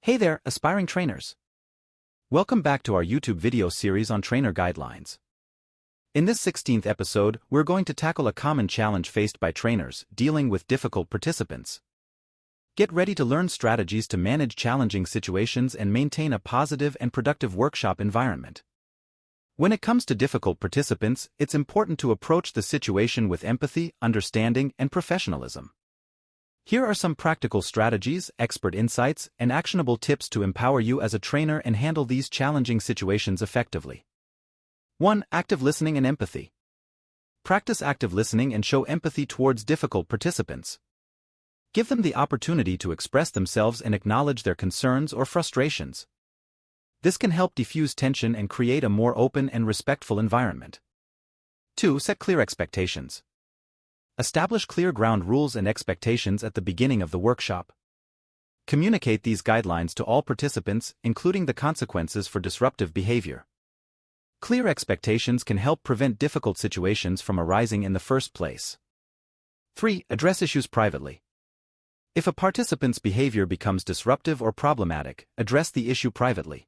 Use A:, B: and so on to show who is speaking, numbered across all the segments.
A: Hey there, aspiring trainers. Welcome back to our YouTube video series on trainer guidelines. In this 16th episode, we're going to tackle a common challenge faced by trainers dealing with difficult participants. Get ready to learn strategies to manage challenging situations and maintain a positive and productive workshop environment. When it comes to difficult participants, it's important to approach the situation with empathy, understanding, and professionalism. Here are some practical strategies, expert insights, and actionable tips to empower you as a trainer and handle these challenging situations effectively. 1. Active listening and empathy. Practice active listening and show empathy towards difficult participants. Give them the opportunity to express themselves and acknowledge their concerns or frustrations. This can help diffuse tension and create a more open and respectful environment. 2. Set clear expectations. Establish clear ground rules and expectations at the beginning of the workshop. Communicate these guidelines to all participants, including the consequences for disruptive behavior. Clear expectations can help prevent difficult situations from arising in the first place. 3. Address issues privately. If a participant's behavior becomes disruptive or problematic, address the issue privately.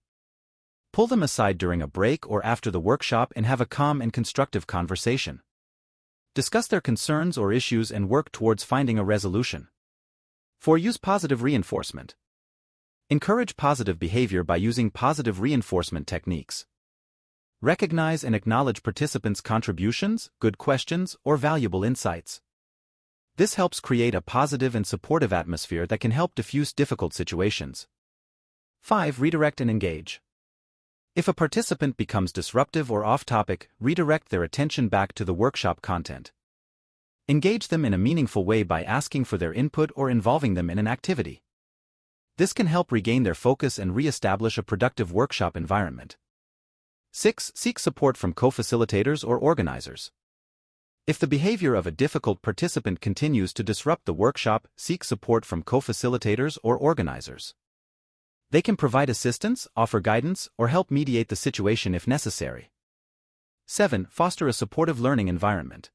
A: Pull them aside during a break or after the workshop and have a calm and constructive conversation. Discuss their concerns or issues and work towards finding a resolution. 4. Use positive reinforcement. Encourage positive behavior by using positive reinforcement techniques. Recognize and acknowledge participants' contributions, good questions, or valuable insights. This helps create a positive and supportive atmosphere that can help diffuse difficult situations. 5. Redirect and engage. If a participant becomes disruptive or off-topic, redirect their attention back to the workshop content. Engage them in a meaningful way by asking for their input or involving them in an activity. This can help regain their focus and re-establish a productive workshop environment. 6. Seek support from co-facilitators or organizers. If the behavior of a difficult participant continues to disrupt the workshop, seek support from co-facilitators or organizers. They can provide assistance, offer guidance, or help mediate the situation if necessary. 7. Foster a supportive learning environment.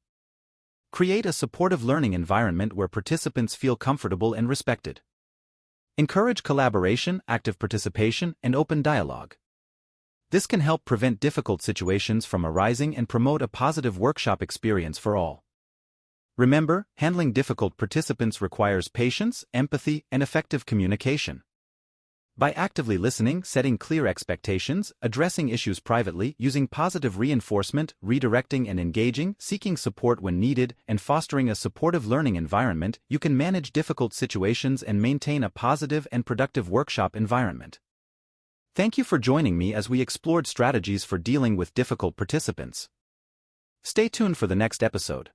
A: Create a supportive learning environment where participants feel comfortable and respected. Encourage collaboration, active participation, and open dialogue. This can help prevent difficult situations from arising and promote a positive workshop experience for all. Remember, handling difficult participants requires patience, empathy, and effective communication. By actively listening, setting clear expectations, addressing issues privately, using positive reinforcement, redirecting and engaging, seeking support when needed, and fostering a supportive learning environment, you can manage difficult situations and maintain a positive and productive workshop environment. Thank you for joining me as we explored strategies for dealing with difficult participants. Stay tuned for the next episode.